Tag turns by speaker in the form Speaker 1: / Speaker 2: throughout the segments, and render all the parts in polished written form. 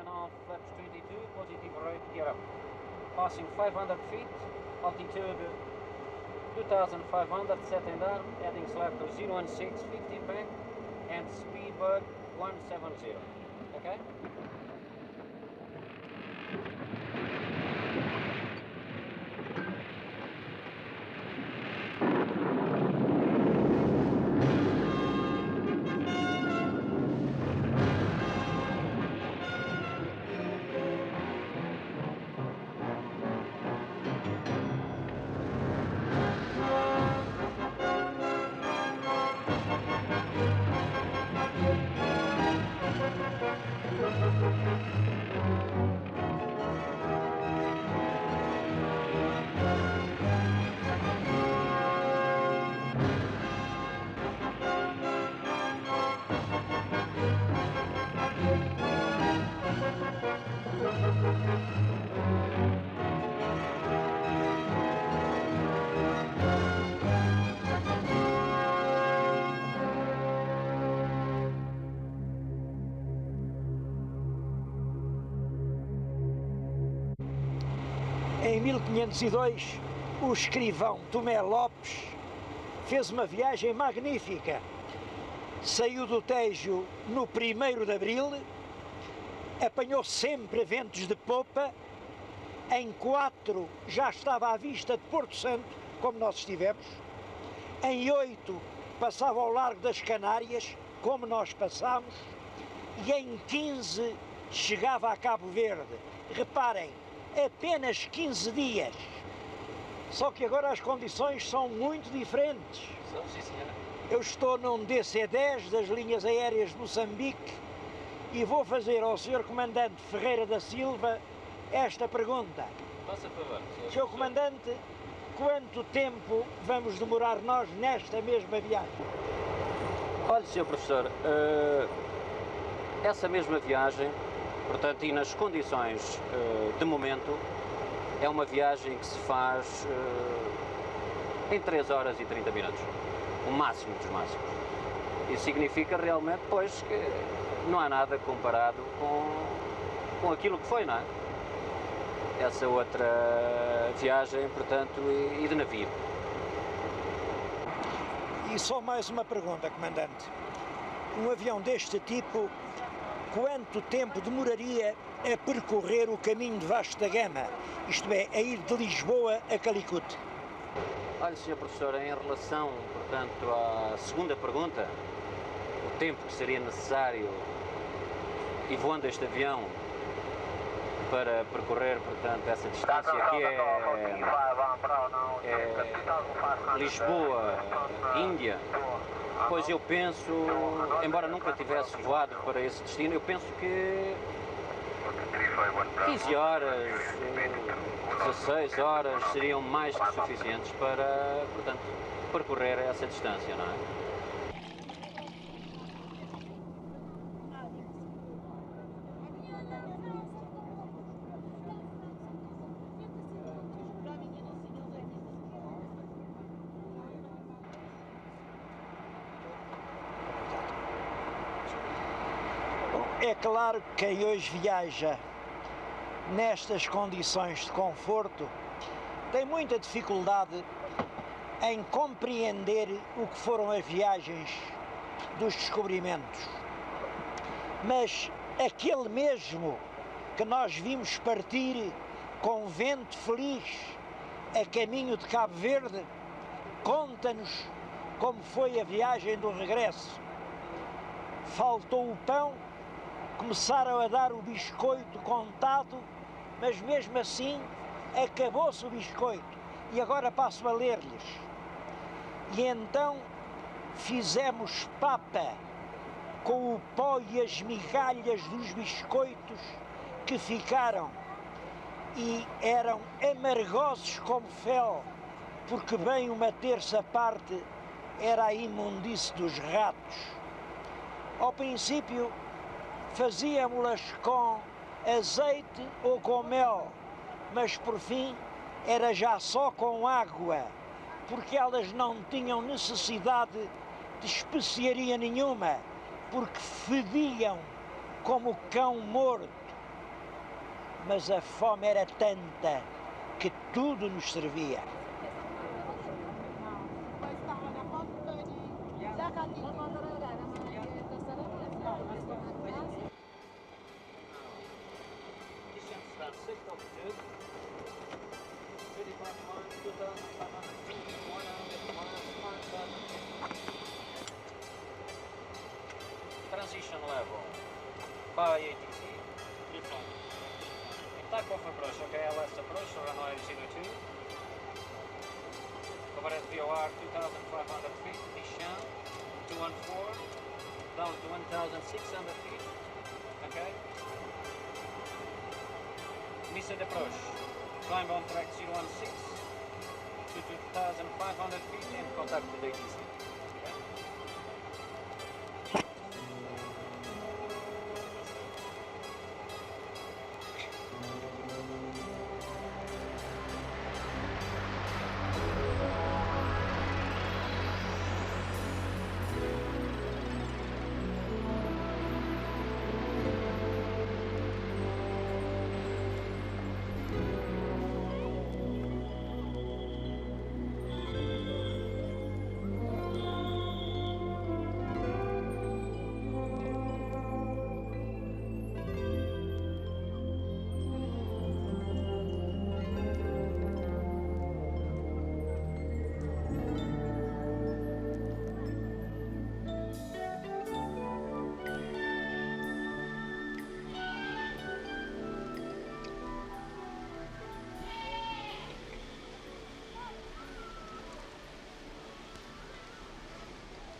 Speaker 1: 1.5, flaps 22, positive right, gear up. Passing 500 feet, altitude 2,500, set and arm, heading slack to 016, 50 bank, and speedbird 170, okay?
Speaker 2: Em 1502, o escrivão Tomé Lopes fez uma viagem magnífica. Saiu do Tejo no 1º de abril, apanhou sempre ventos de popa, em 4 já estava à vista de Porto Santo, como nós estivemos, em 8 passava ao largo das Canárias, como nós passámos, e em 15 chegava a Cabo Verde. Reparem, apenas 15 dias. Só que agora as condições são muito diferentes.
Speaker 1: Sim, senhora.
Speaker 2: Eu estou num DC-10 das linhas aéreas de Moçambique e vou fazer ao Sr. Comandante Ferreira da Silva esta pergunta.
Speaker 1: Faça favor.
Speaker 2: Sr. Comandante, quanto tempo vamos demorar nós nesta mesma viagem?
Speaker 1: Olha, Sr. Professor, essa mesma viagem, portanto, e nas condições de momento, é uma viagem que se faz em 3 horas e 30 minutos, o máximo dos máximos. Isso significa realmente, pois, que não há nada comparado com aquilo que foi, não é? Essa outra viagem, portanto, e de navio.
Speaker 2: E só mais uma pergunta, Comandante. Um avião deste tipo, quanto tempo demoraria a percorrer o caminho de Vasco da Gama? Isto é, a ir de Lisboa a Calicut?
Speaker 1: Olha, Sr. Professor, em relação, portanto, à segunda pergunta, o tempo que seria necessário e voando este avião para percorrer, portanto, essa distância que é Lisboa-Índia, pois eu penso, embora nunca tivesse voado para esse destino, eu penso que 15 horas, 16 horas seriam mais que suficientes para, portanto, percorrer essa distância, não é?
Speaker 2: É claro que quem hoje viaja nestas condições de conforto tem muita dificuldade em compreender o que foram as viagens dos descobrimentos. Mas aquele mesmo que nós vimos partir com vento feliz a caminho de Cabo Verde, conta-nos como foi a viagem do regresso. Faltou o pão, começaram a dar o biscoito contado, mas mesmo assim acabou-se o biscoito. E agora passo a ler-lhes. E então fizemos papa com o pó e as migalhas dos biscoitos que ficaram e eram amargosos como fel, porque bem uma terça parte era a imundície dos ratos. Ao princípio fazíamos-las com azeite ou com mel, mas por fim era já só com água, porque elas não tinham necessidade de especiaria nenhuma, porque fediam como cão morto. mas a fome era tanta que tudo nos servia.
Speaker 1: Transition level by ATC. Type of approach, okay, LS approach, runway 02. Cover at VOR 2,500 feet, Nishan 214, down to 1,600 feet, okay. Missed approach, climb on track 016 to 2,500 feet and contact with ATC.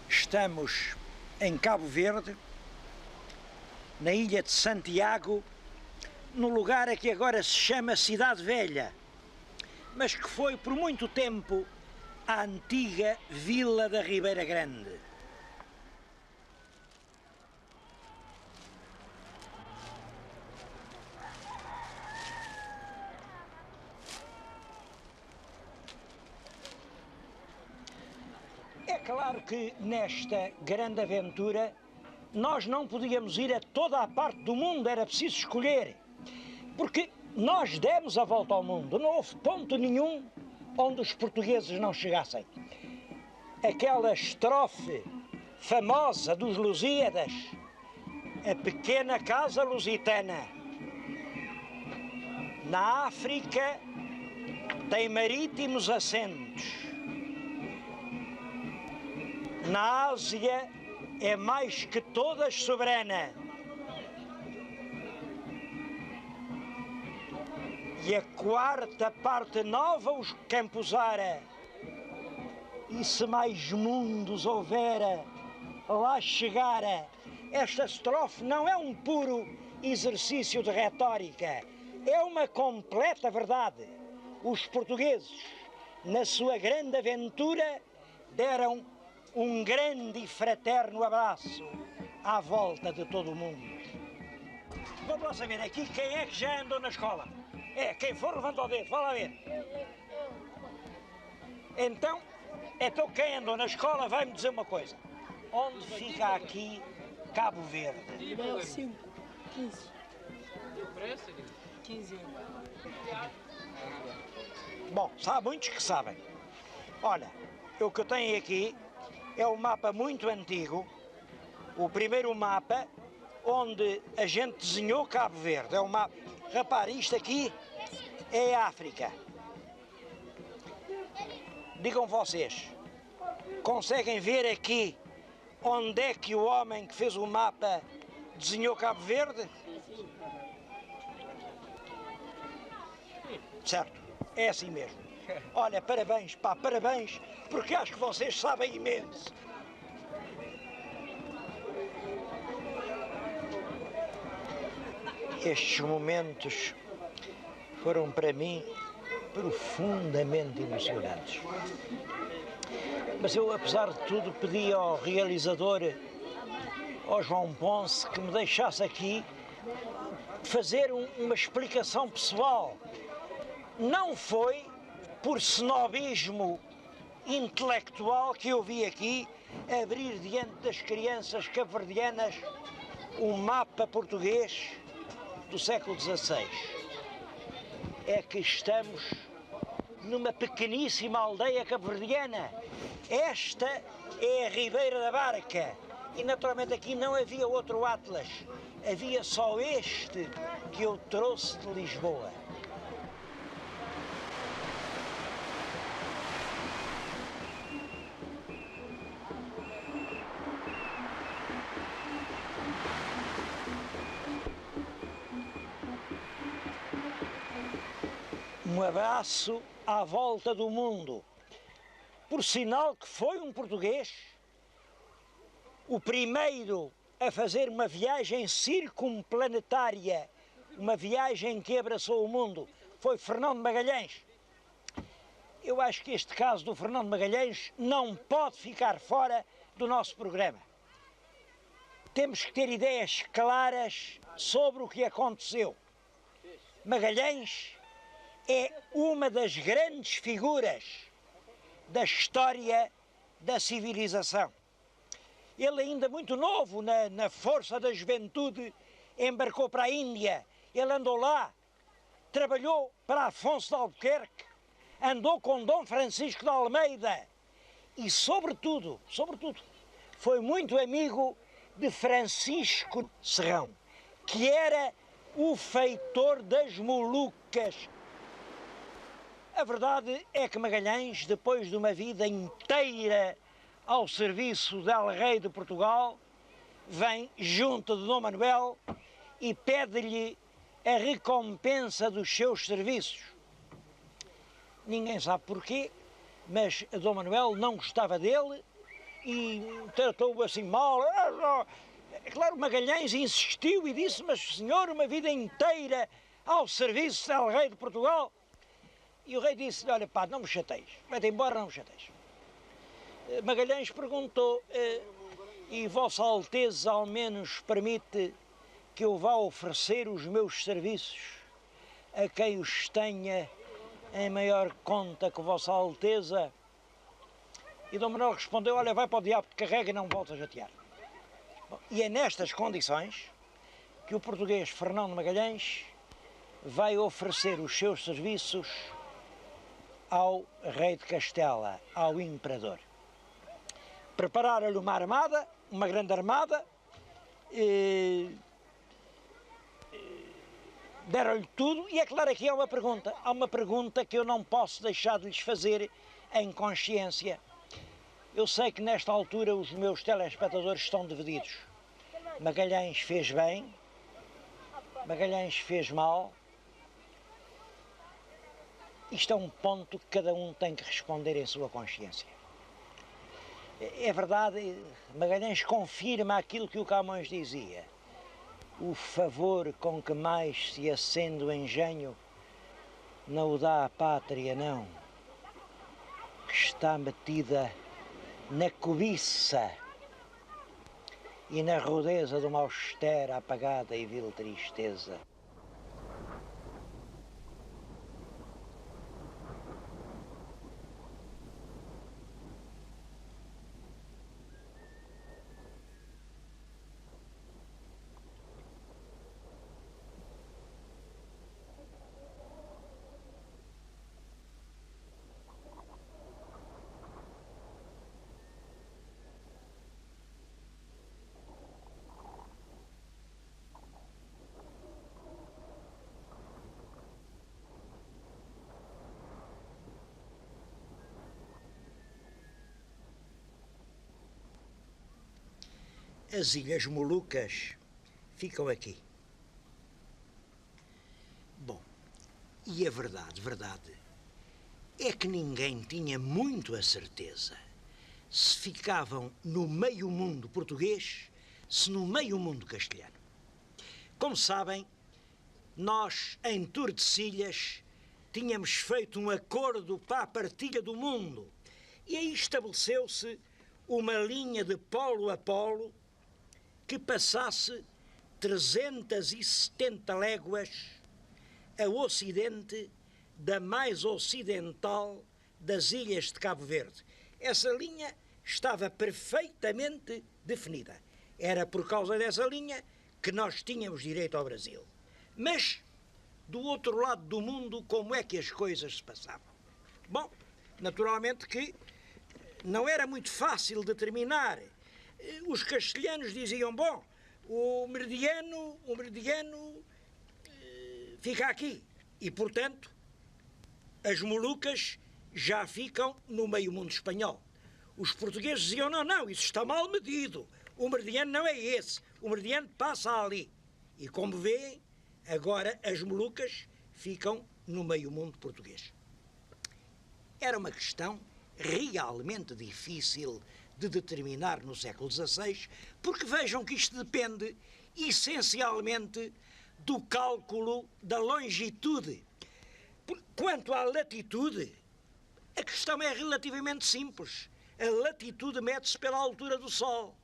Speaker 2: Estamos em Cabo Verde, na ilha de Santiago, no lugar a que agora se chama Cidade Velha, mas que foi por muito tempo a antiga Vila da Ribeira Grande. É claro que nesta grande aventura nós não podíamos ir a toda a parte do mundo, era preciso escolher, porque nós demos a volta ao mundo, não houve ponto nenhum onde os portugueses não chegassem. Aquela estrofe famosa dos Lusíadas, a pequena casa lusitana, na África tem marítimos assentos, na Ásia é mais que todas soberana. E a quarta parte nova os campusara. E se mais mundos houvera, lá chegara. Esta estrofe não é um puro exercício de retórica, é uma completa verdade. Os portugueses, na sua grande aventura, deram um grande e fraterno abraço à volta de todo o mundo. Vamos lá saber aqui quem é que já andou na escola. Quem for levanta o dedo, vai lá ver. Então quem andou na escola vai-me dizer uma coisa. Onde fica aqui Cabo Verde?
Speaker 3: 5, 15. 15 anos.
Speaker 2: Bom, há muitos que sabem. Olha, o que eu tenho aqui é um mapa muito antigo, o primeiro mapa onde a gente desenhou Cabo Verde. É um mapa. Repare, isto aqui é a África. Digam vocês, conseguem ver aqui onde é que o homem que fez o mapa desenhou Cabo Verde? Certo, é assim mesmo. Olha, parabéns, pá, parabéns, porque acho que vocês sabem imenso. Estes momentos foram para mim profundamente emocionantes. Mas eu, apesar de tudo, pedi ao realizador, ao João Ponce, que me deixasse aqui fazer uma explicação pessoal. Não foi por snobismo intelectual que eu vi aqui abrir diante das crianças cabo-verdianas um mapa português do século XVI. é que estamos numa pequeníssima aldeia cabo-verdiana. Esta é a Ribeira da Barca. E naturalmente aqui não havia outro Atlas. Havia só este que eu trouxe de Lisboa. Um abraço à volta do mundo. Por sinal que foi um português, o primeiro a fazer uma viagem circumplanetária, uma viagem que abraçou o mundo, foi Fernão de Magalhães. Eu acho que este caso do Fernão de Magalhães não pode ficar fora do nosso programa. Temos que ter ideias claras sobre o que aconteceu. Magalhães é uma das grandes figuras da história da civilização. Ele ainda muito novo, na força da juventude, embarcou para a Índia. Ele andou lá, trabalhou para Afonso de Albuquerque, andou com Dom Francisco de Almeida e, sobretudo, foi muito amigo de Francisco Serrão, que era o feitor das Molucas. A verdade é que Magalhães, depois de uma vida inteira ao serviço del Rei de Portugal, vem junto de Dom Manuel e pede-lhe a recompensa dos seus serviços. Ninguém sabe porquê, mas Dom Manuel não gostava dele e tratou-o assim mal. Claro, Magalhães insistiu e disse: mas senhor, uma vida inteira ao serviço del Rei de Portugal. E o rei disse: olha pá, não me chateis, vai-te embora, não me chateis. Magalhães perguntou: e Vossa Alteza ao menos permite que eu vá oferecer os meus serviços a quem os tenha em maior conta que Vossa Alteza? E Dom Manuel respondeu: olha, vai para o diabo, te carrega e não volta a jatear. Bom, e é nestas condições que o português Fernão de Magalhães vai oferecer os seus serviços ao rei de Castela, ao imperador. Prepararam-lhe uma armada, uma grande armada, deram-lhe tudo, e é claro que há uma pergunta que eu não posso deixar de lhes fazer em consciência. Eu sei que nesta altura os meus telespectadores estão divididos. Magalhães fez bem, Magalhães fez mal. Isto é um ponto que cada um tem que responder em sua consciência. É verdade, Magalhães confirma aquilo que o Camões dizia: o favor com que mais se acende o engenho não o dá a pátria, não, que está metida na cobiça e na rudeza de uma austera, apagada e vil tristeza. As Ilhas Molucas ficam aqui. Bom, e a verdade, é que ninguém tinha muito a certeza se ficavam no meio mundo português, se no meio mundo castelhano. Como sabem, nós, em Tordesilhas, tínhamos feito um acordo para a partilha do mundo, e aí estabeleceu-se uma linha de polo a polo que passasse 370 léguas a ocidente da mais ocidental das ilhas de Cabo Verde. Essa linha estava perfeitamente definida. Era por causa dessa linha que nós tínhamos direito ao Brasil. Mas do outro lado do mundo como é que as coisas se passavam. Bom, naturalmente que não era muito fácil determinar. Os castelhanos diziam, bom, o meridiano fica aqui. E, portanto, as Molucas já ficam no meio-mundo espanhol. Os portugueses diziam, não, isso está mal medido. O meridiano não é esse. O meridiano passa ali. E, como veem, agora as Molucas ficam no meio-mundo português. Era uma questão realmente difícil de determinar no século XVI, porque vejam que isto depende essencialmente do cálculo da longitude. Quanto à latitude, a questão é relativamente simples. A latitude mede-se pela altura do Sol.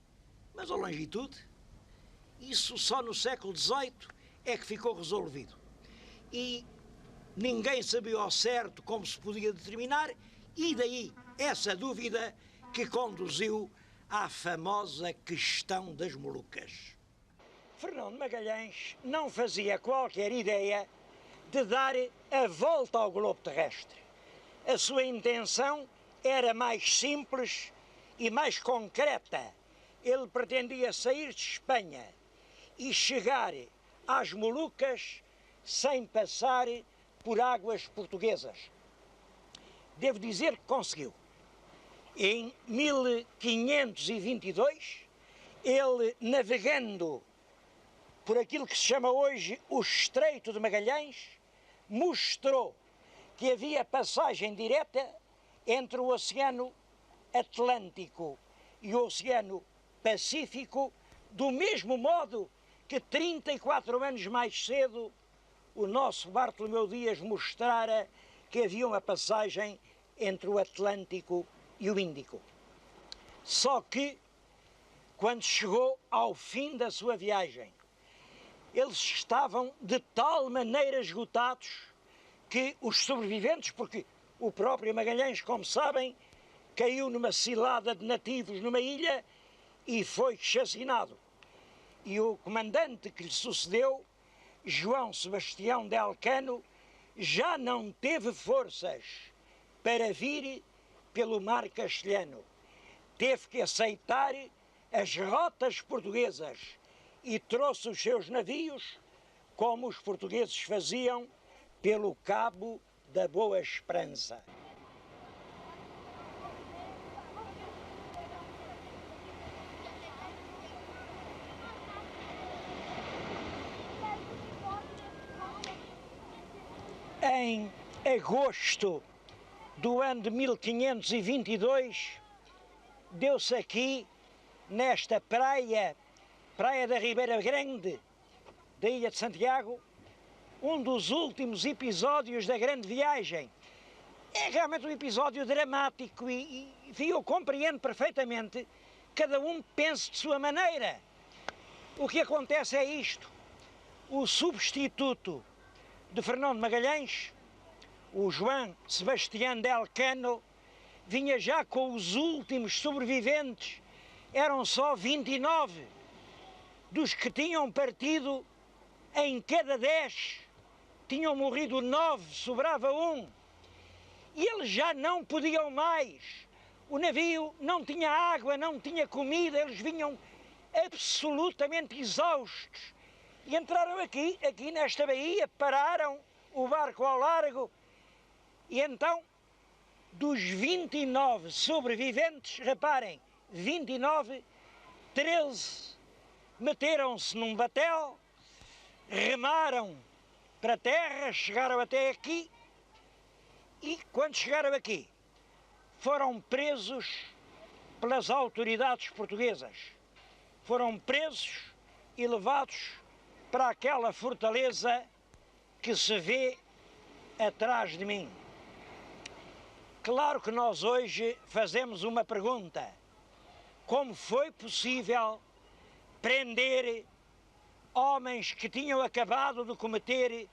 Speaker 2: Mas a longitude, isso só no século XVIII é que ficou resolvido. E ninguém sabia ao certo como se podia determinar, e daí essa dúvida que conduziu à famosa questão das Molucas. Fernão de Magalhães não fazia qualquer ideia de dar a volta ao globo terrestre. A sua intenção era mais simples e mais concreta. Ele pretendia sair de Espanha e chegar às Molucas sem passar por águas portuguesas. Devo dizer que conseguiu. Em 1522, ele, navegando por aquilo que se chama hoje o Estreito de Magalhães, mostrou que havia passagem direta entre o Oceano Atlântico e o Oceano Pacífico, do mesmo modo que 34 anos mais cedo o nosso Bartolomeu Dias mostrara que havia uma passagem entre o Atlântico e o Índico. Só que, quando chegou ao fim da sua viagem, eles estavam de tal maneira esgotados que os sobreviventes, porque o próprio Magalhães, como sabem, caiu numa cilada de nativos numa ilha e foi chacinado. E o comandante que lhe sucedeu, João Sebastião de Elcano, já não teve forças para vir pelo mar castelhano. Teve que aceitar as rotas portuguesas e trouxe os seus navios, como os portugueses faziam, pelo Cabo da Boa Esperança. Em agosto do ano de 1522, deu-se aqui, nesta praia da Ribeira Grande, da Ilha de Santiago, um dos últimos episódios da grande viagem. É realmente um episódio dramático e eu compreendo perfeitamente, cada um pensa de sua maneira. O que acontece é isto: o substituto de Fernão de Magalhães, o João Sebastião de Elcano, vinha já com os últimos sobreviventes. Eram só 29. Dos que tinham partido, em cada 10 tinham morrido 9, sobrava 1. E eles já não podiam mais. O navio não tinha água, não tinha comida, eles vinham absolutamente exaustos. E entraram aqui nesta baía, pararam o barco ao largo, e então, dos 29 sobreviventes, reparem, 29, 13 meteram-se num batel, remaram para a terra, chegaram até aqui, e quando chegaram aqui, foram presos pelas autoridades portuguesas. Foram presos e levados para aquela fortaleza que se vê atrás de mim. Claro que nós hoje fazemos uma pergunta: como foi possível prender homens que tinham acabado de cometer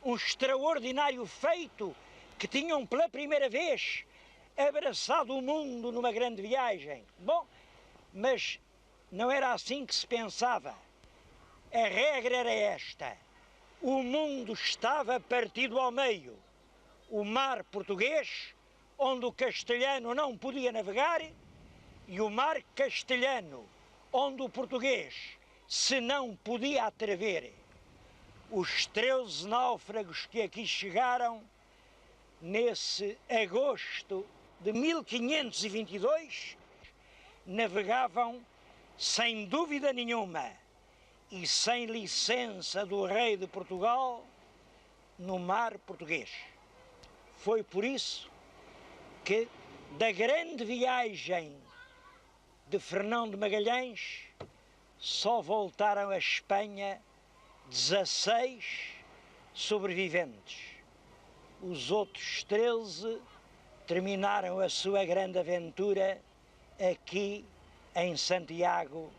Speaker 2: um extraordinário feito, que tinham pela primeira vez abraçado o mundo numa grande viagem? Bom, mas não era assim que se pensava. A regra era esta: o mundo estava partido ao meio. O mar português, onde o castelhano não podia navegar, e o mar castelhano, onde o português se não podia atrever. Os 13 náufragos que aqui chegaram, nesse agosto de 1522, navegavam sem dúvida nenhuma e sem licença do rei de Portugal no mar português. Foi por isso que da grande viagem de Fernão de Magalhães só voltaram a Espanha 16 sobreviventes. Os outros 13 terminaram a sua grande aventura aqui em Santiago.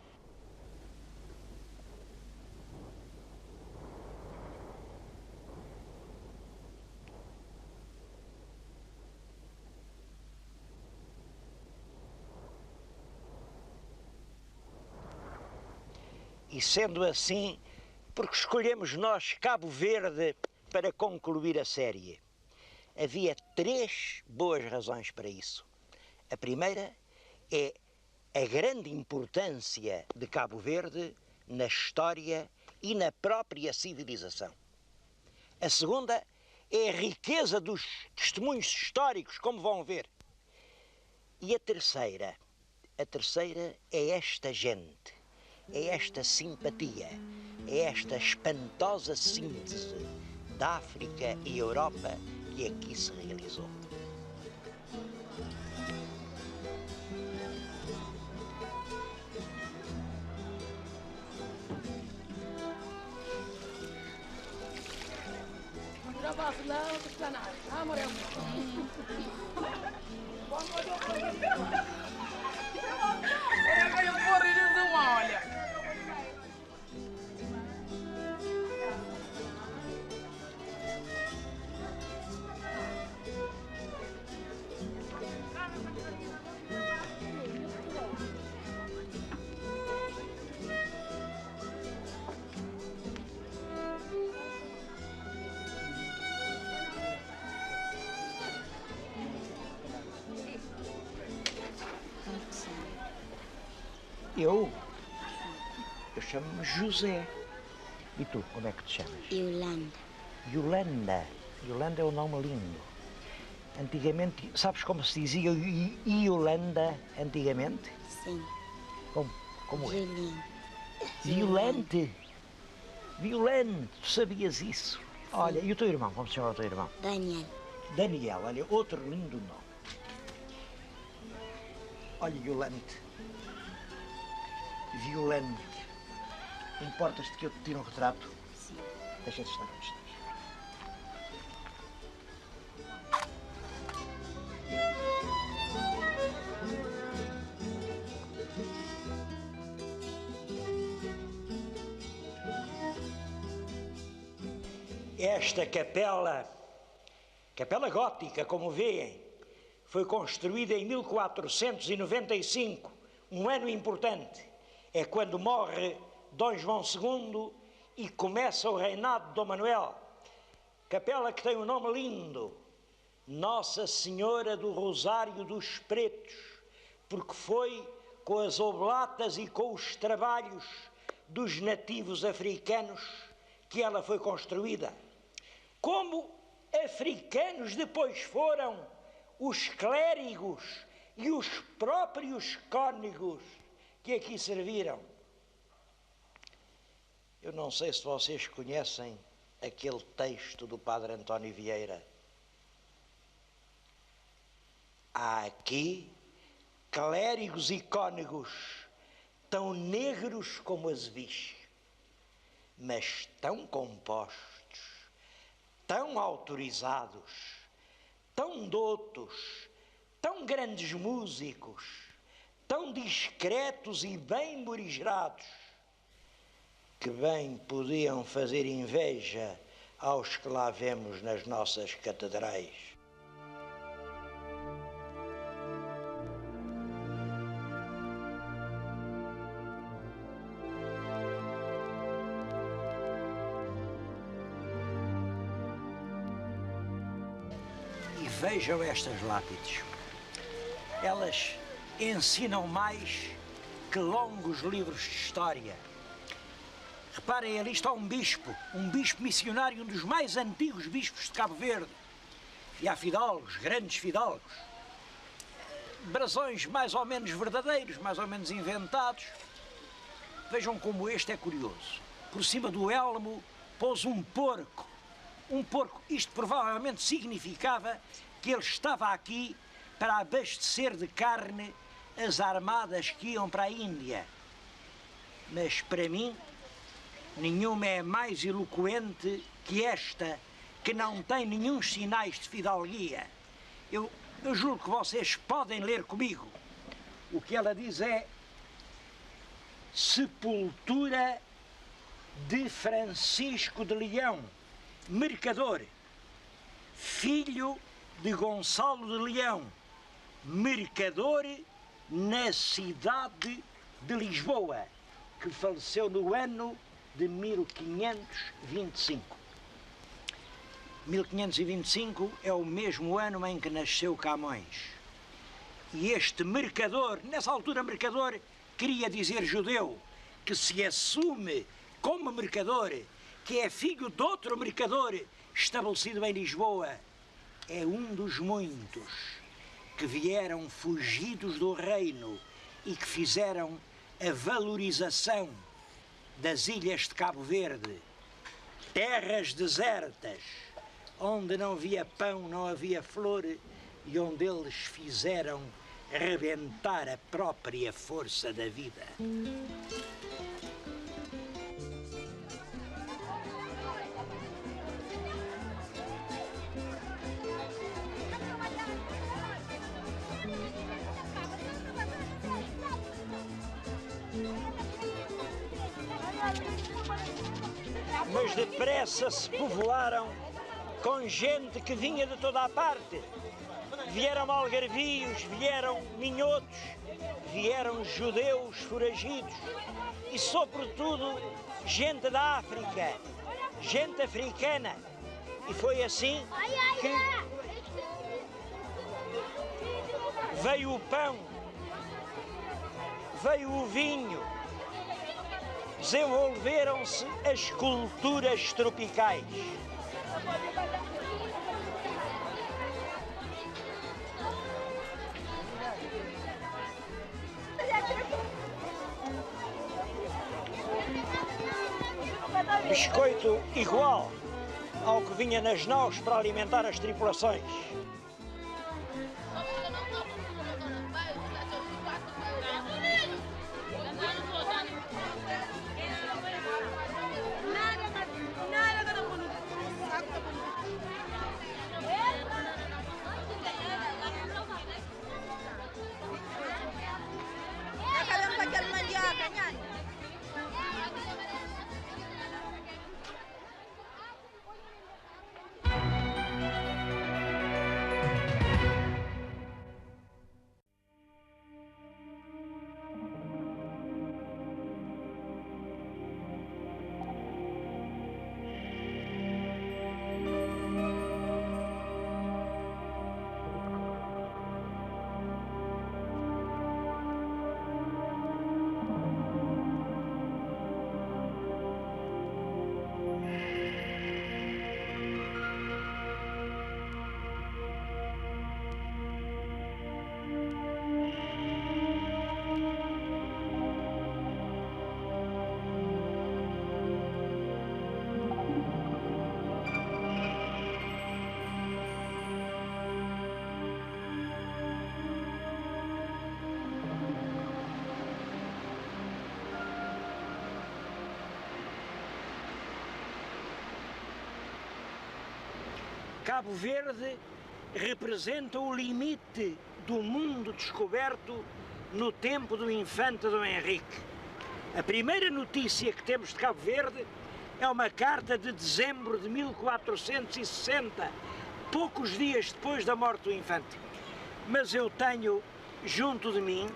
Speaker 2: E sendo assim, porque escolhemos nós Cabo Verde para concluir a série? Havia 3 boas razões para isso. A primeira é a grande importância de Cabo Verde na história e na própria civilização. A segunda é a riqueza dos testemunhos históricos, como vão ver. E a terceira é esta gente, é esta simpatia, é esta espantosa síntese da África e Europa que aqui se realizou. Eu chamo-me José. E tu, como é que te chamas?
Speaker 3: Yolanda.
Speaker 2: Yolanda. Yolanda é um nome lindo. Antigamente, sabes como se dizia Yolanda antigamente?
Speaker 3: Sim.
Speaker 2: Como é?
Speaker 3: Julinho.
Speaker 2: Violente. Violente. Tu sabias isso? Sim. Olha, e o teu irmão? Como se chama o teu irmão?
Speaker 3: Daniel.
Speaker 2: Daniel, olha, outro lindo nome. Olha, Yolande. Violante. Importas-te que eu te tire um retrato?
Speaker 3: Sim.
Speaker 2: Deixa-te estar onde estás. Esta capela gótica, como veem, foi construída em 1495, um ano importante. É quando morre Dom João II e começa o reinado de Dom Manuel. Capela que tem um nome lindo, Nossa Senhora do Rosário dos Pretos, porque foi com as oblatas e com os trabalhos dos nativos africanos que ela foi construída. Como africanos depois foram os clérigos e os próprios cônegos que aqui serviram. Eu não sei se vocês conhecem aquele texto do Padre António Vieira. Há aqui clérigos e cônegos tão negros como azevis, mas tão compostos, tão autorizados, tão doutos, tão grandes músicos, tão discretos e bem morigerados, que bem podiam fazer inveja aos que lá vemos nas nossas catedrais. Vejam estas lápides. Elas ensinam mais que longos livros de história. Reparem, ali está um bispo missionário, um dos mais antigos bispos de Cabo Verde. E há fidalgos, grandes fidalgos. Brasões mais ou menos verdadeiros, mais ou menos inventados. Vejam como este é curioso. Por cima do elmo pôs um porco. Um porco. Isto provavelmente significava que ele estava aqui para abastecer de carne as armadas que iam para a Índia. Mas para mim, nenhuma é mais eloquente que esta, que não tem nenhum sinais de fidalguia. Eu julgo que vocês podem ler comigo. O que ela diz é: sepultura de Francisco de Leão, mercador, filho de Gonçalo de Leão, mercador na cidade de Lisboa, que faleceu no ano de 1525. 1525 é o mesmo ano em que nasceu Camões. E este mercador, nessa altura mercador, queria dizer judeu, que se assume como mercador, que é filho de outro mercador estabelecido em Lisboa, é um dos muitos que vieram fugidos do reino e que fizeram a valorização das ilhas de Cabo Verde, terras desertas, onde não havia pão, não havia flor, e onde eles fizeram rebentar a própria força da vida. Mas depressa se povoaram com gente que vinha de toda a parte. Vieram algarvios, vieram minhotos, vieram judeus foragidos e, sobretudo, gente da África, gente africana. E foi assim que veio o pão, veio o vinho, desenvolveram-se as culturas tropicais. Biscoito igual ao que vinha nas naus para alimentar as tripulações. Cabo Verde representa o limite do mundo descoberto no tempo do infante Dom Henrique. A primeira notícia que temos de Cabo Verde é uma carta de dezembro de 1460, poucos dias depois da morte do infante. Mas eu tenho junto de mim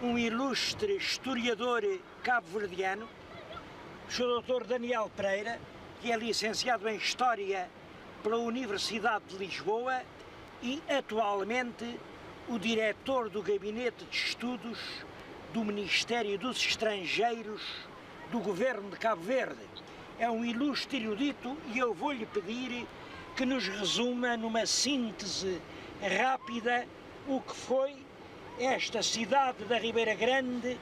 Speaker 2: um ilustre historiador cabo-verdiano, o Sr. Dr. Daniel Pereira, que é licenciado em História pela Universidade de Lisboa e atualmente o diretor do Gabinete de Estudos do Ministério dos Estrangeiros do Governo de Cabo Verde. É um ilustre erudito e eu vou-lhe pedir que nos resuma numa síntese rápida o que foi esta cidade da Ribeira Grande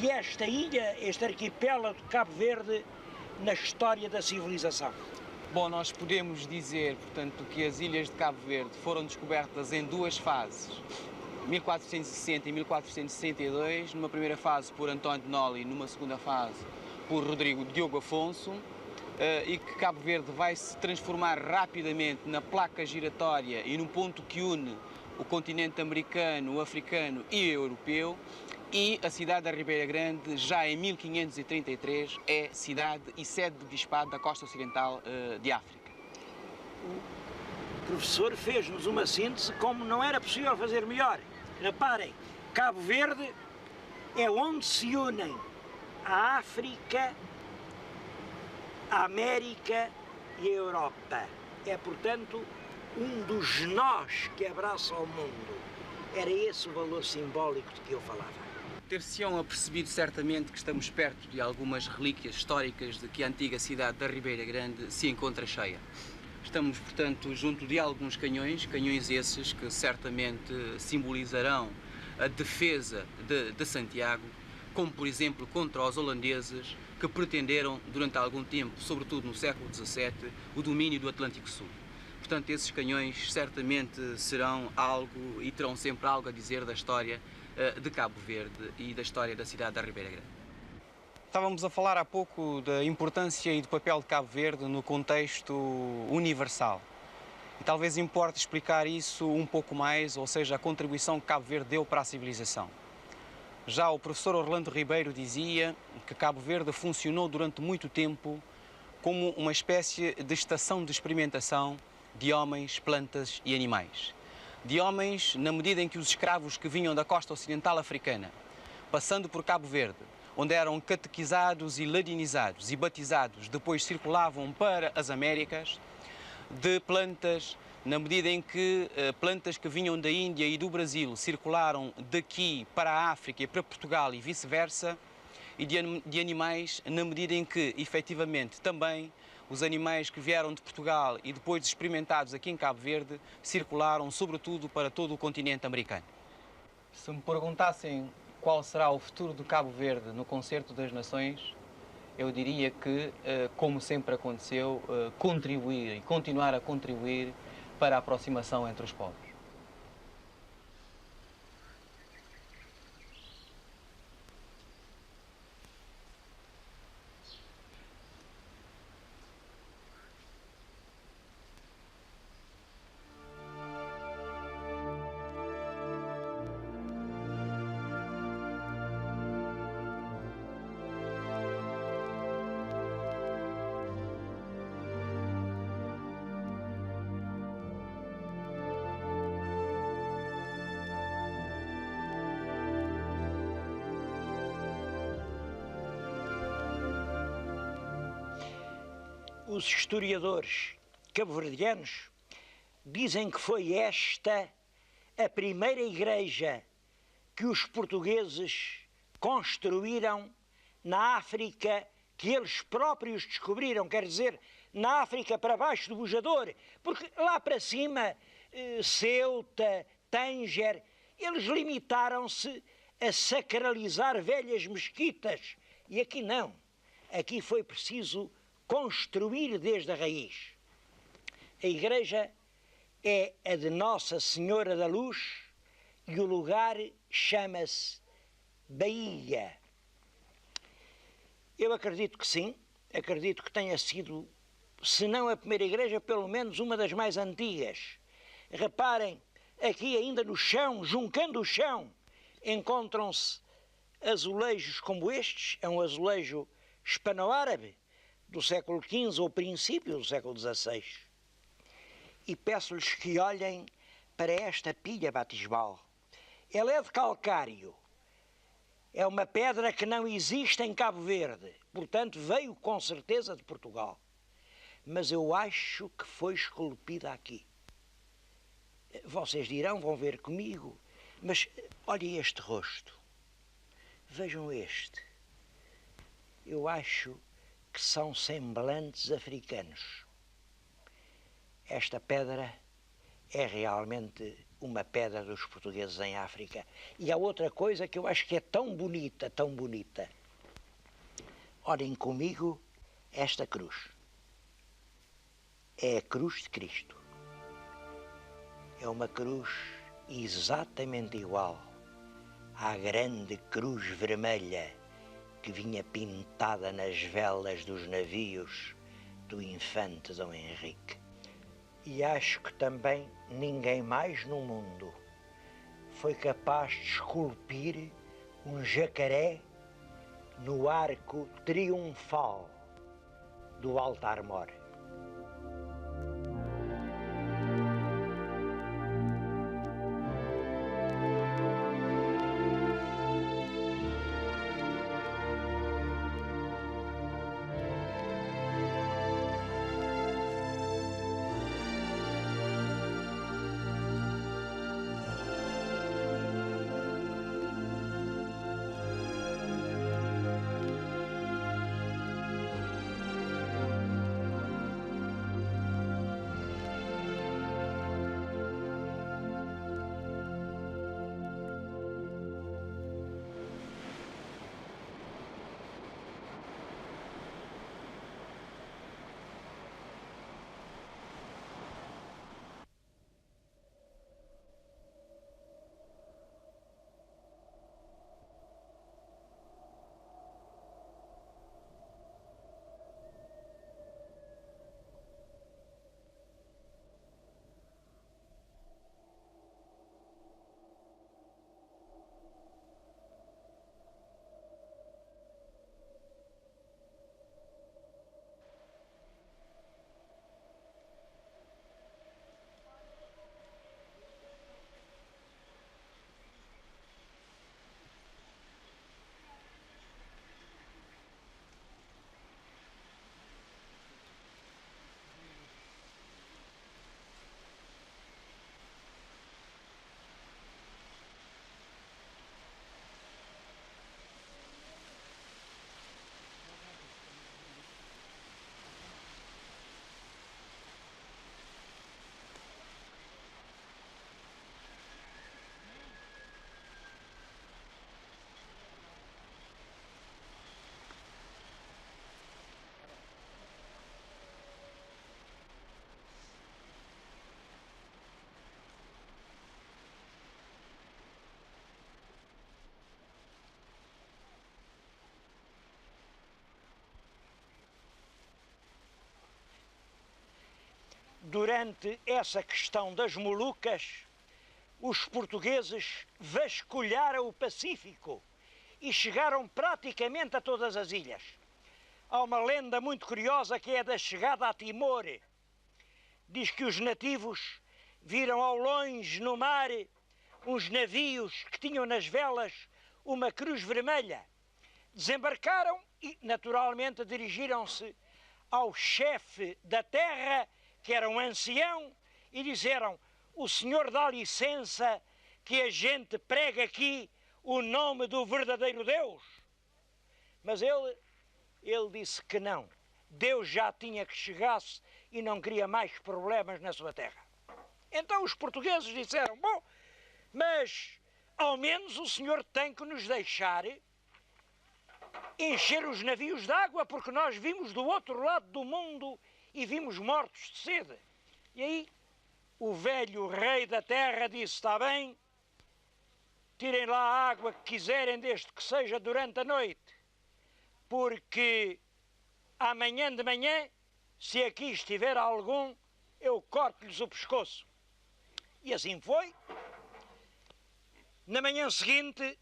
Speaker 2: e esta ilha, este arquipélago de Cabo Verde, na história da civilização.
Speaker 4: Bom, nós podemos dizer, portanto, que as ilhas de Cabo Verde foram descobertas em duas fases, 1460 e 1462, numa primeira fase por António de Noli, numa segunda fase por Rodrigo Diogo Afonso, e que Cabo Verde vai se transformar rapidamente na placa giratória e num ponto que une o continente americano, o africano e o europeu, e a cidade da Ribeira Grande, já em 1533, é cidade e sede do bispado da costa ocidental de África.
Speaker 2: O professor fez-nos uma síntese como não era possível fazer melhor. Reparem, Cabo Verde é onde se unem a África, a América e a Europa. É, portanto, um dos nós que abraça o mundo. Era esse o valor simbólico de que eu falava.
Speaker 4: Ter-se-ão apercebido certamente que estamos perto de algumas relíquias históricas de que a antiga cidade da Ribeira Grande se encontra cheia. Estamos, portanto, junto de alguns canhões esses que certamente simbolizarão a defesa de Santiago, como, por exemplo, contra os holandeses que pretenderam, durante algum tempo, sobretudo no século XVII, o domínio do Atlântico Sul. Portanto, esses canhões certamente serão algo e terão sempre algo a dizer da história de Cabo Verde e da história da cidade da Ribeira Grande. Estávamos a falar há pouco da importância e do papel de Cabo Verde no contexto universal. E talvez importe explicar isso um pouco mais, ou seja, a contribuição que Cabo Verde deu para a civilização. Já o professor Orlando Ribeiro dizia que Cabo Verde funcionou durante muito tempo como uma espécie de estação de experimentação de homens, plantas e animais. De homens, na medida em que os escravos que vinham da costa ocidental africana, passando por Cabo Verde, onde eram catequizados e ladinizados e batizados, depois circulavam para as Américas, de plantas, na medida em que plantas que vinham da Índia e do Brasil circularam daqui para a África e para Portugal e vice-versa, e de animais, na medida em que, efetivamente, também os animais que vieram de Portugal e depois experimentados aqui em Cabo Verde circularam, sobretudo, para todo o continente americano. Se me perguntassem qual será o futuro do Cabo Verde no Concerto das Nações, eu diria que, como sempre aconteceu, contribuir e continuar a contribuir para a aproximação entre os povos.
Speaker 2: Os historiadores cabo-verdianos dizem que foi esta a primeira igreja que os portugueses construíram na África que eles próprios descobriram, quer dizer, na África para baixo do Bujador, porque lá para cima, Ceuta, Tânger, eles limitaram-se a sacralizar velhas mesquitas, e aqui não. Aqui foi preciso construir desde a raiz. A igreja é a de Nossa Senhora da Luz e o lugar chama-se Baía. Eu acredito que sim, acredito que tenha sido, se não a primeira igreja, pelo menos uma das mais antigas. Reparem, aqui ainda no chão, juncando o chão, encontram-se azulejos como estes, é um azulejo hispano-árabe, do século XV ou princípio do século XVI. E peço-lhes que olhem para esta pilha batismal. Ela é de calcário. É uma pedra que não existe em Cabo Verde. Portanto, veio com certeza de Portugal. mas eu acho que foi esculpida aqui. Vocês dirão, vão ver comigo, mas olhem este rosto. Vejam este. Eu acho que são semblantes africanos. Esta pedra é realmente uma pedra dos portugueses em África. E há outra coisa que eu acho que é tão bonita, tão bonita. Olhem comigo esta cruz. É a cruz de Cristo. É uma cruz exatamente igual à grande cruz vermelha que vinha pintada nas velas dos navios do infante Dom Henrique. E acho que também ninguém mais no mundo foi capaz de esculpir um jacaré no arco triunfal do altar-mor. Durante essa questão das Molucas, os portugueses vasculharam o Pacífico e chegaram praticamente a todas as ilhas. Há uma lenda muito curiosa que é da chegada a Timor. Diz que os nativos viram ao longe no mar uns navios que tinham nas velas uma cruz vermelha. Desembarcaram e, naturalmente, dirigiram-se ao chefe da terra, que era um ancião, e disseram: o senhor dá licença que a gente pregue aqui o nome do verdadeiro Deus? Mas ele disse que não. Deus já tinha que chegasse e não queria mais problemas na sua terra. Então os portugueses disseram: bom, mas ao menos o senhor tem que nos deixar encher os navios de água, porque nós vimos do outro lado do mundo e vimos mortos de sede. E aí o velho rei da terra disse: está bem, tirem lá a água que quiserem, desde que seja durante a noite, porque amanhã de manhã, se aqui estiver algum, eu corto-lhes o pescoço. E assim foi. Na manhã seguinte,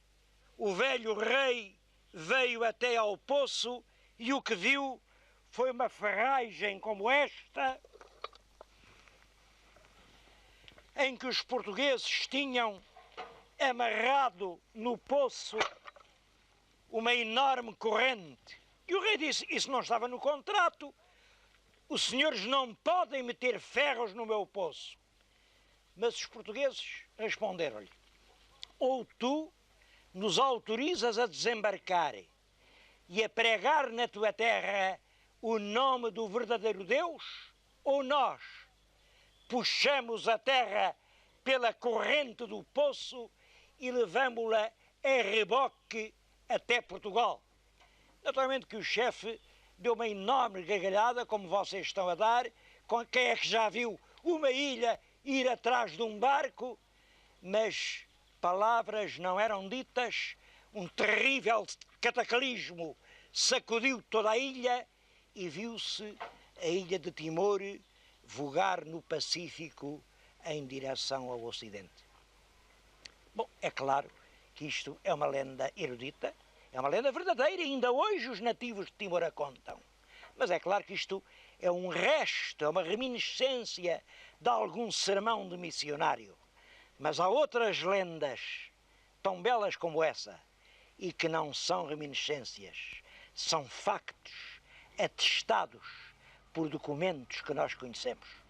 Speaker 2: o velho rei veio até ao poço e o que viu foi uma ferragem como esta, em que os portugueses tinham amarrado no poço uma enorme corrente. E o rei disse: isso não estava no contrato. os senhores não podem meter ferros no meu poço. Mas os portugueses responderam-lhe: ou tu nos autorizas a desembarcar e a pregar na tua terra o nome do verdadeiro Deus, ou nós puxamos a terra pela corrente do poço e levamo-la a reboque até Portugal. Naturalmente que o chefe deu uma enorme gargalhada, como vocês estão a dar. Quem é que já viu uma ilha ir atrás de um barco? Mas palavras não eram ditas, um terrível cataclismo sacudiu toda a ilha e viu-se a ilha de Timor vogar no Pacífico em direção ao Ocidente. Bom, é claro que isto é uma lenda erudita, é uma lenda verdadeira, ainda hoje os nativos de Timor a contam. Mas é claro que isto é um resto, é uma reminiscência de algum sermão de missionário. Mas há outras lendas tão belas como essa e que não são reminiscências, são factos atestados por documentos que nós conhecemos.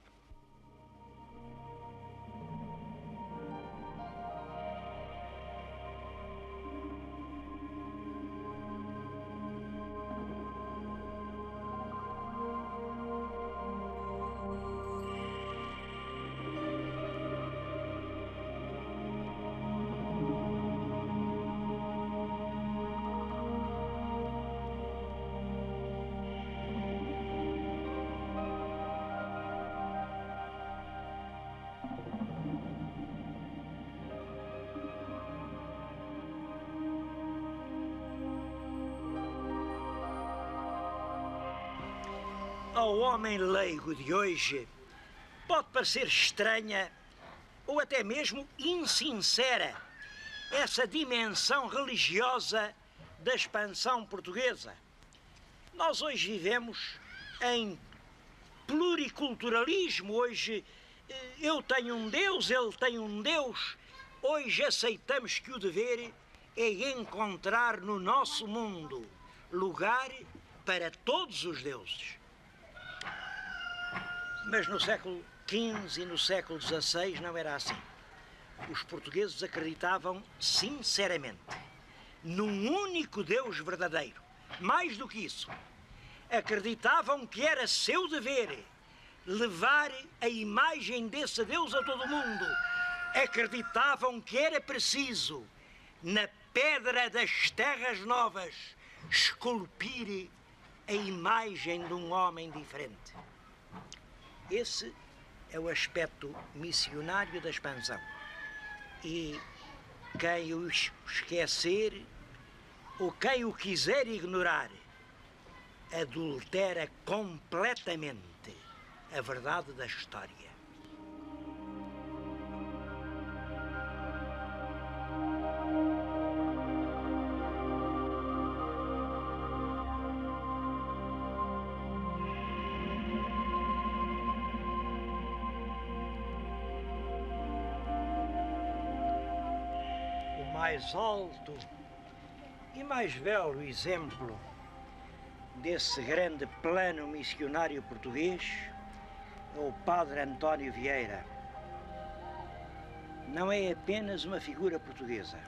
Speaker 2: Ao homem leigo de hoje pode parecer estranha ou até mesmo insincera essa dimensão religiosa da expansão portuguesa. Nós hoje vivemos em pluriculturalismo. Hoje eu tenho um Deus, ele tem um Deus. Hoje aceitamos que o dever é encontrar no nosso mundo lugar para todos os deuses. Mas no século XV e no século XVI não era assim. Os portugueses acreditavam sinceramente num único Deus verdadeiro. Mais do que isso, acreditavam que era seu dever levar a imagem desse Deus a todo o mundo. Acreditavam que era preciso, na pedra das terras novas, esculpir a imagem de um homem diferente. Esse é o aspecto missionário da expansão. E quem o esquecer ou quem o quiser ignorar adultera completamente a verdade da história. Mais alto e mais belo exemplo desse grande plano missionário português é o Padre António Vieira. Não é apenas uma figura portuguesa,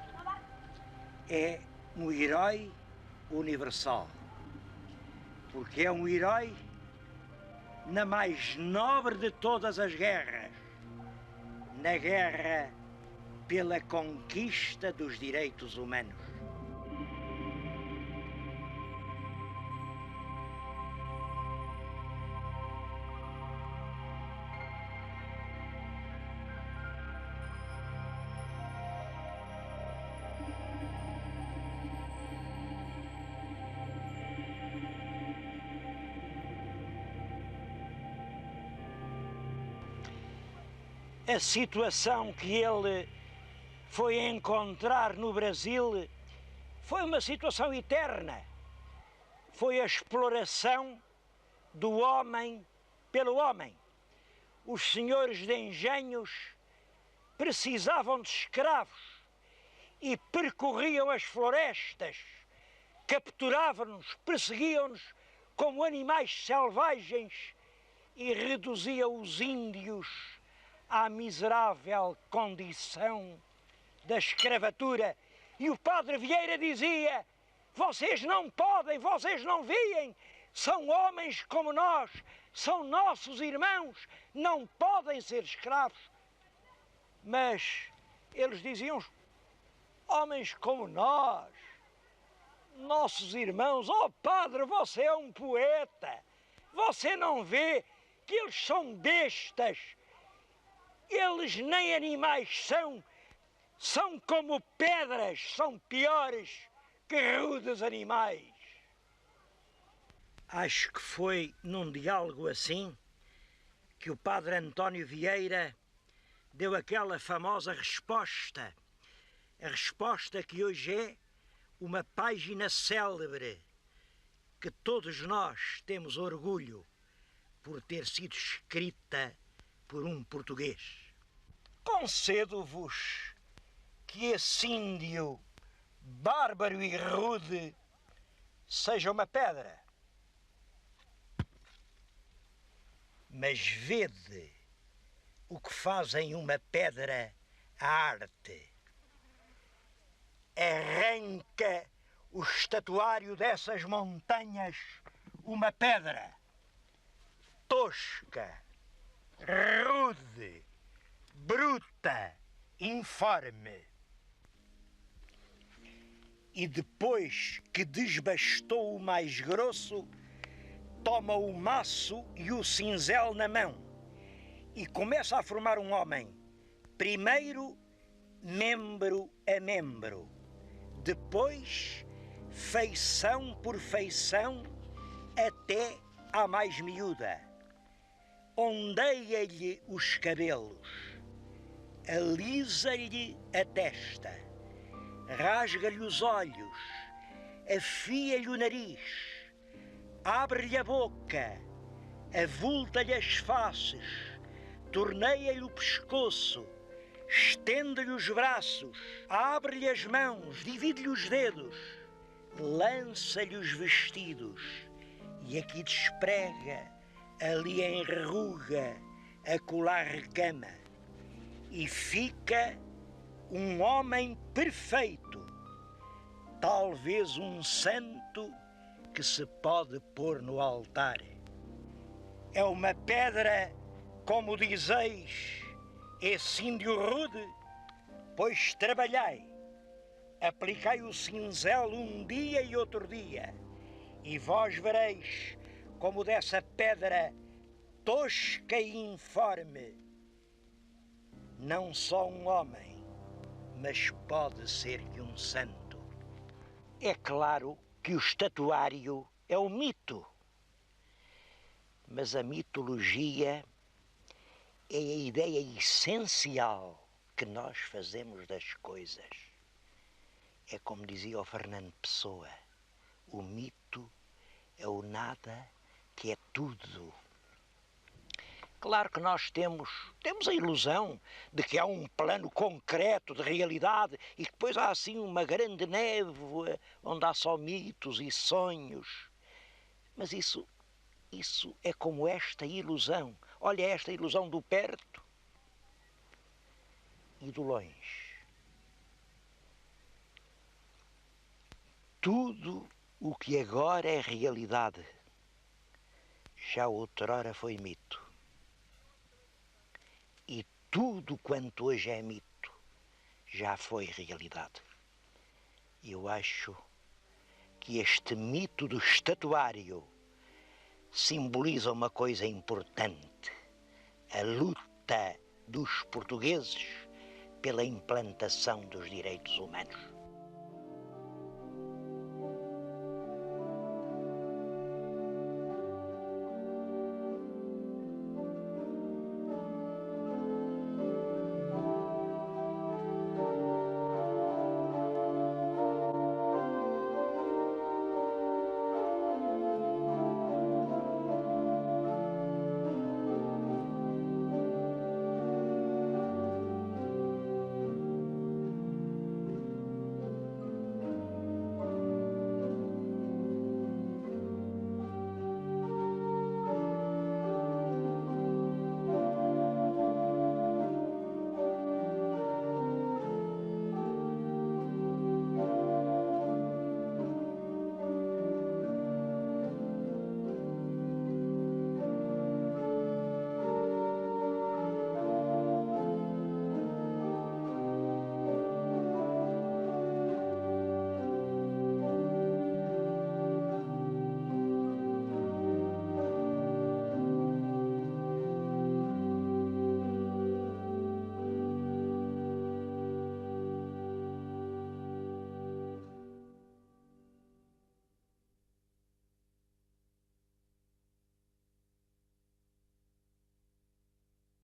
Speaker 2: é um herói universal, porque é um herói na mais nobre de todas as guerras, na guerra pela conquista dos direitos humanos. A situação que ele foi encontrar no Brasil foi uma situação eterna. Foi a exploração do homem pelo homem. Os senhores de engenhos precisavam de escravos e percorriam as florestas, capturavam-nos, perseguiam-nos como animais selvagens e reduzia os índios à miserável condição da escravatura. E o padre Vieira dizia: vocês não podem, vocês não veem, são homens como nós, são nossos irmãos, não podem ser escravos. Mas eles diziam: homens como nós, nossos irmãos. Oh padre, você é um poeta, você não vê que eles são bestas, eles nem animais são como pedras, são piores que rudes animais. Acho que foi num diálogo assim que o padre António Vieira deu aquela famosa resposta, a resposta que hoje é uma página célebre, que todos nós temos orgulho por ter sido escrita por um português. Concedo-vos que esse índio bárbaro e rude seja uma pedra, mas vede o que fazem uma pedra a arte. Arranca o estatuário dessas montanhas uma pedra tosca, rude, bruta, informe. E depois que desbastou o mais grosso, toma o maço e o cinzel na mão e começa a formar um homem, primeiro membro a membro, depois feição por feição até à mais miúda. Ondeia-lhe os cabelos, alisa-lhe a testa, rasga-lhe os olhos, afia-lhe o nariz, abre-lhe a boca, avulta-lhe as faces, torneia-lhe o pescoço, estende-lhe os braços, abre-lhe as mãos, divide-lhe os dedos, lança-lhe os vestidos e aqui desprega, ali enruga, acolá recama e fica um homem perfeito, talvez um santo que se pode pôr no altar. É uma pedra, como dizeis, esse índio rude, pois trabalhai, aplicai o cinzel um dia e outro dia, e vós vereis como dessa pedra tosca e informe, não só um homem, mas pode ser que um santo. É claro que o estatuário é o mito, mas a mitologia é a ideia essencial que nós fazemos das coisas. É como dizia o Fernando Pessoa, o mito é o nada que é tudo. Claro que nós temos a ilusão de que há um plano concreto de realidade e que depois há assim uma grande névoa onde há só mitos e sonhos. Mas isso é como esta ilusão. Olha esta ilusão do perto e do longe. Tudo o que agora é realidade já outrora foi mito. E tudo quanto hoje é mito já foi realidade. Eu acho que este mito do estatuário simboliza uma coisa importante: a luta dos portugueses pela implantação dos direitos humanos.